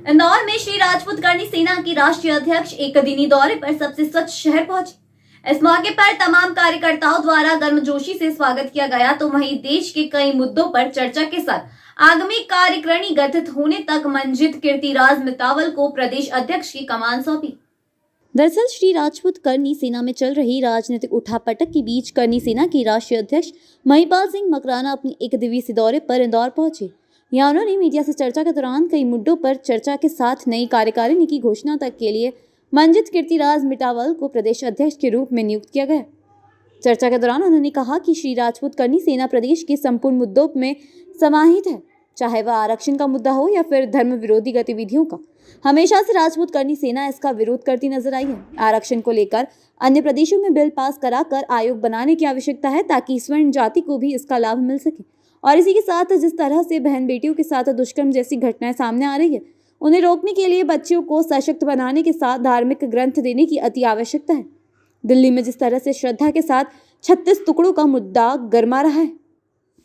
इंदौर में श्री राजपूत करनी सेना की राष्ट्रीय अध्यक्ष एक दिनी दौरे पर सबसे स्वच्छ शहर पहुंचे। इस मौके पर तमाम कार्यकर्ताओं द्वारा गर्मजोशी से स्वागत किया गया, तो वहीं देश के कई मुद्दों पर चर्चा के साथ आगामी कार्यकारिणी गठित होने तक मंजित कीर्तिराज मितावल को प्रदेश अध्यक्ष की कमान सौंपी। दरअसल श्री राजपूत करनी सेना में चल रही राजनीतिक उठापटक के बीच करनी सेना के राष्ट्रीय अध्यक्ष महिपाल सिंह मकराना अपने एक दिवसीय दौरे पर इंदौर पहुंचे। यहाँ उन्होंने मीडिया से चर्चा के दौरान कई मुद्दों पर चर्चा के साथ नई कार्यकारिणी की घोषणा तक के लिए मंजित कीर्तिराज मितावल को प्रदेश अध्यक्ष के रूप में नियुक्त किया गया। चर्चा के दौरान उन्होंने कहा कि श्री राजपूत करनी सेना प्रदेश के संपूर्ण मुद्दों में समाहित है, चाहे वह आरक्षण का मुद्दा हो या फिर धर्म विरोधी गतिविधियों का। हमेशा से राजपूत करनी सेना इसका विरोध करती नजर आई है। आरक्षण को लेकर अन्य प्रदेशों में बिल पास कराकर आयोग बनाने की आवश्यकता है, ताकि स्वर्ण जाति को भी इसका लाभ मिल सके। और इसी के साथ जिस तरह से बहन बेटियों के साथ दुष्कर्म जैसी घटनाएं सामने आ रही है, उन्हें रोकने के लिए बच्चियों को सशक्त बनाने के साथ धार्मिक ग्रंथ देने की अति आवश्यकता है। दिल्ली में जिस तरह से श्रद्धा के साथ 36 टुकड़ों का मुद्दा गरमा रहा है,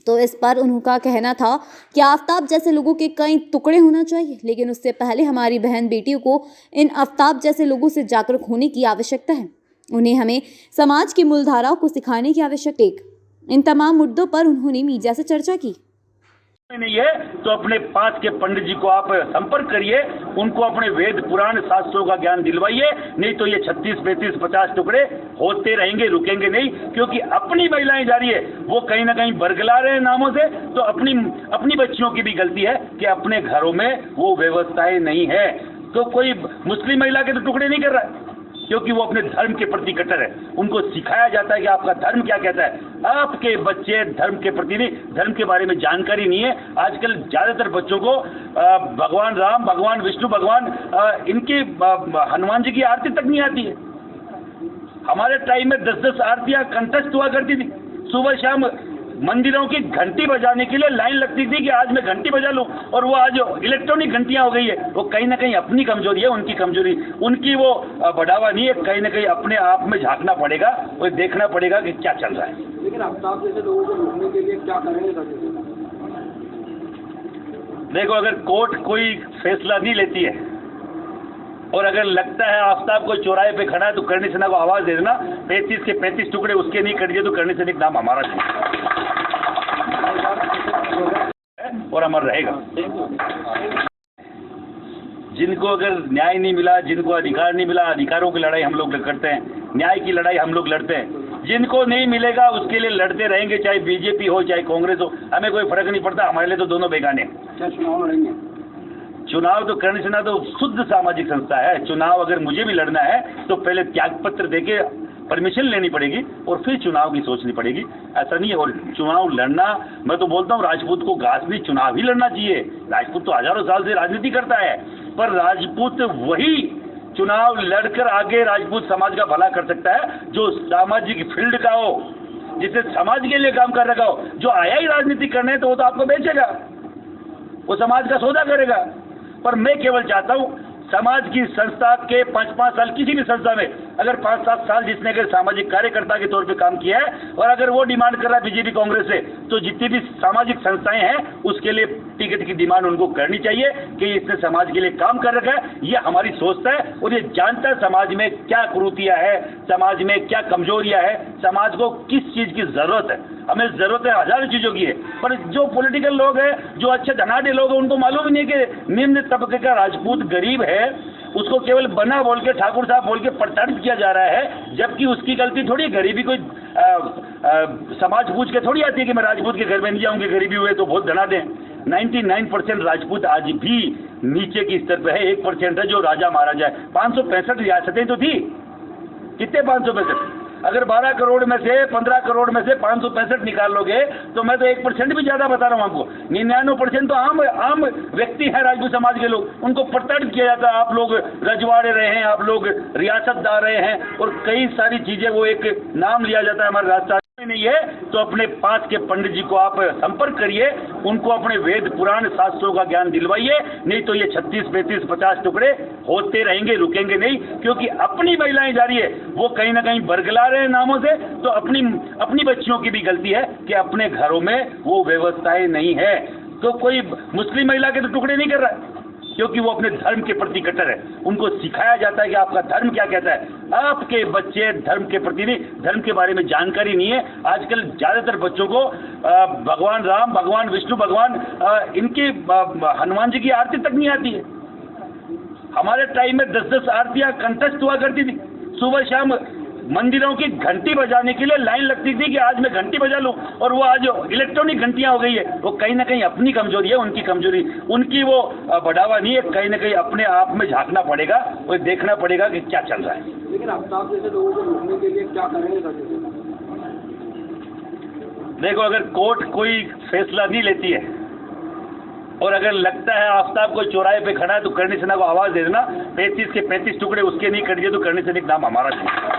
तो इस पर उनका कहना था कि आफ्ताब जैसे लोगों के कई टुकड़े होना चाहिए, लेकिन उससे पहले हमारी बहन बेटियों को इन आफ्ताब जैसे लोगों से जागरूक होने की आवश्यकता है। उन्हें हमें समाज की मूलधाराओं को सिखाने की आवश्यकता है। इन तमाम मुद्दों पर उन्होंने मीडिया से चर्चा की। नहीं है तो अपने पास के पंडित जी को आप संपर्क करिए, उनको अपने वेद पुराण शास्त्रों का ज्ञान दिलवाइए, नहीं तो ये 36, 35, 50 टुकड़े होते रहेंगे, रुकेंगे नहीं। क्योंकि अपनी महिलाएं जा रही है, वो कहीं ना कहीं बरगला रहे हैं नामों से, तो अपनी बच्चियों की भी गलती है कि अपने घरों में वो व्यवस्थाएं नहीं है। तो कोई मुस्लिम महिला के तो टुकड़े नहीं कर रहा है, क्योंकि वो अपने धर्म के प्रति कट्टर है। उनको सिखाया जाता है कि आपका धर्म क्या कहता है। आपके बच्चे धर्म के प्रति नहीं, धर्म के बारे में जानकारी नहीं है। आजकल ज़्यादातर बच्चों को भगवान राम, भगवान विष्णु, भगवान इनकी हनुमान जी की आरती तक नहीं आती है। हमारे टाइम में 10-10 आरतियाँ कंठस्थ हुआ करती थी। सुबह शाम मंदिरों की घंटी बजाने के लिए लाइन लगती थी कि आज मैं घंटी बजा लूं, और वो आज इलेक्ट्रॉनिक घंटियां हो गई है। वो कहीं ना कहीं अपनी कमजोरी है, उनकी कमजोरी, उनकी वो बढ़ावा नहीं है। कहीं ना कहीं अपने आप में झांकना पड़ेगा और देखना पड़ेगा कि क्या चल रहा है। लेकिन आफ्ताब जैसे लोगों को रोकने के लिए क्या करेंगे? देखो, अगर कोर्ट कोई फैसला नहीं लेती है और अगर लगता है आफ्ताब कोई चौराहे पे खड़ा है, तो करनी सेना को आवाज दे देना, 35 के 35 टुकड़े उसके नहीं कट दिए तो करनी सेना का नाम हमारा नहीं और अमर रहेगा। जिनको अगर न्याय नहीं मिला, जिनको अधिकार नहीं मिला, अधिकारों की लड़ाई हम लोग करते हैं, न्याय की लड़ाई हम लोग लड़ते हैं। जिनको नहीं मिलेगा उसके लिए लड़ते रहेंगे, चाहे बीजेपी हो चाहे कांग्रेस हो, हमें कोई फर्क नहीं पड़ता। हमारे लिए तो दोनों बेगाने हैं। क्या चुनाव लड़ेंगे? चुनाव तो करनी सेना तो शुद्ध सामाजिक संस्था है। चुनाव अगर मुझे भी लड़ना है तो पहले त्याग पत्र देके परमिशन लेनी पड़ेगी और फिर चुनाव की सोचनी पड़ेगी। ऐसा नहीं है। और चुनाव लड़ना, मैं तो बोलता हूँ राजपूत को घास भी चुनाव ही लड़ना चाहिए। राजपूत तो हजारों साल से राजनीति करता है, पर राजपूत वही चुनाव लड़कर आगे राजपूत समाज का भला कर सकता है जो सामाजिक फील्ड का हो, जिससे समाज के लिए काम कर रखा हो। जो आया ही राजनीति करने तो वो तो आपको बेचेगा, वो समाज का सौदा करेगा। पर मैं केवल चाहता हूँ समाज की संस्था के 5-5 साल, किसी भी संस्था में अगर 5-7 साल जिसने अगर सामाजिक कार्यकर्ता के तौर पे काम किया है, और अगर वो डिमांड कर रहा है बीजेपी कांग्रेस से, तो जितनी भी सामाजिक संस्थाएं हैं उसके लिए टिकट की डिमांड उनको करनी चाहिए कि इसने समाज के लिए काम कर रखा है। ये हमारी सोच है और ये जानता है समाज में क्या कुरीतियां है, समाज में क्या कमजोरियां है, समाज को किस चीज की जरूरत है। हमें जरूरत है हजारों चीजों की है, पर जो पॉलिटिकल लोग हैं, जो अच्छे धनाढ़ लोग हैं, उनको मालूम ही नहीं कि निम्न तबके का राजपूत गरीब है, उसको केवल बना बोल के, ठाकुर साहब बोल के प्रताड़ित किया जा रहा है, जबकि उसकी गलती थोड़ी। गरीबी कोई समाज पूछ के थोड़ी आती है कि मैं राजपूत के घर में नहीं जाऊंगी, गरीबी हुए तो बहुत धना दें। 99% राजपूत आज भी नीचे की स्तर पे है, 1% है जो राजा महाराजा है। 565 रियासतें तो थी, कितने 565? अगर 12 करोड़ में से 15 करोड़ में से 565 निकाल लोगे तो मैं तो 1% भी ज्यादा बता रहा हूँ आपको। 99% तो आम व्यक्ति है राजपूत समाज के लोग, उनको प्रताड़ित किया जाता है। आप लोग रजवाड़े रहे हैं, आप लोग रियासतदार रहे हैं, और कई सारी चीजें, वो एक नाम लिया जाता है हमारे राष्ट्र नहीं है तो अपने पास के पंडित जी को आप संपर्क करिए, उनको अपने वेद पुराण शास्त्रों का ज्ञान दिलवाइए, नहीं तो ये 36, 35, 50 टुकड़े होते रहेंगे, रुकेंगे नहीं। क्योंकि अपनी महिलाएं जा रही है, वो कहीं ना कहीं बरगला रहे हैं नामों से, तो अपनी बच्चियों की भी गलती है कि अपने घरों में वो व्यवस्थाएं नहीं है। तो कोई मुस्लिम महिला के तो टुकड़े नहीं कर रहा है। क्योंकि वो अपने धर्म के प्रति कट्टर है। उनको सिखाया जाता है कि आपका धर्म क्या कहता है। आपके बच्चे धर्म के प्रति नहीं, धर्म के बारे में जानकारी नहीं है। आजकल ज़्यादातर बच्चों को भगवान राम, भगवान विष्णु, भगवान इनकी हनुमान जी की आरती तक नहीं आती है। हमारे टाइम में 10-10 आरतियाँ कंठस्थ हुआ करती थी। सुबह शाम मंदिरों की घंटी बजाने के लिए लाइन लगती थी कि आज मैं घंटी बजा लूं, और वो आज इलेक्ट्रॉनिक घंटियां हो गई है। वो कहीं ना कहीं अपनी कमजोरी है, उनकी कमजोरी, उनकी वो बढ़ावा नहीं है। कहीं ना कहीं अपने आप में झांकना पड़ेगा और देखना पड़ेगा कि क्या चल रहा है। लेकिन आफ्ताब जैसे लोगों को रोकने के लिए क्या करेंगे सर? देखो, अगर कोर्ट कोई फैसला नहीं लेती है और अगर लगता है आफ्ताब को चौराहे पे खड़ा है तो करणी सेना को आवाज दे देना, 35 के 35 टुकड़े उसके नहीं कर दिए तो करणी सेना का नाम हमारा नहीं।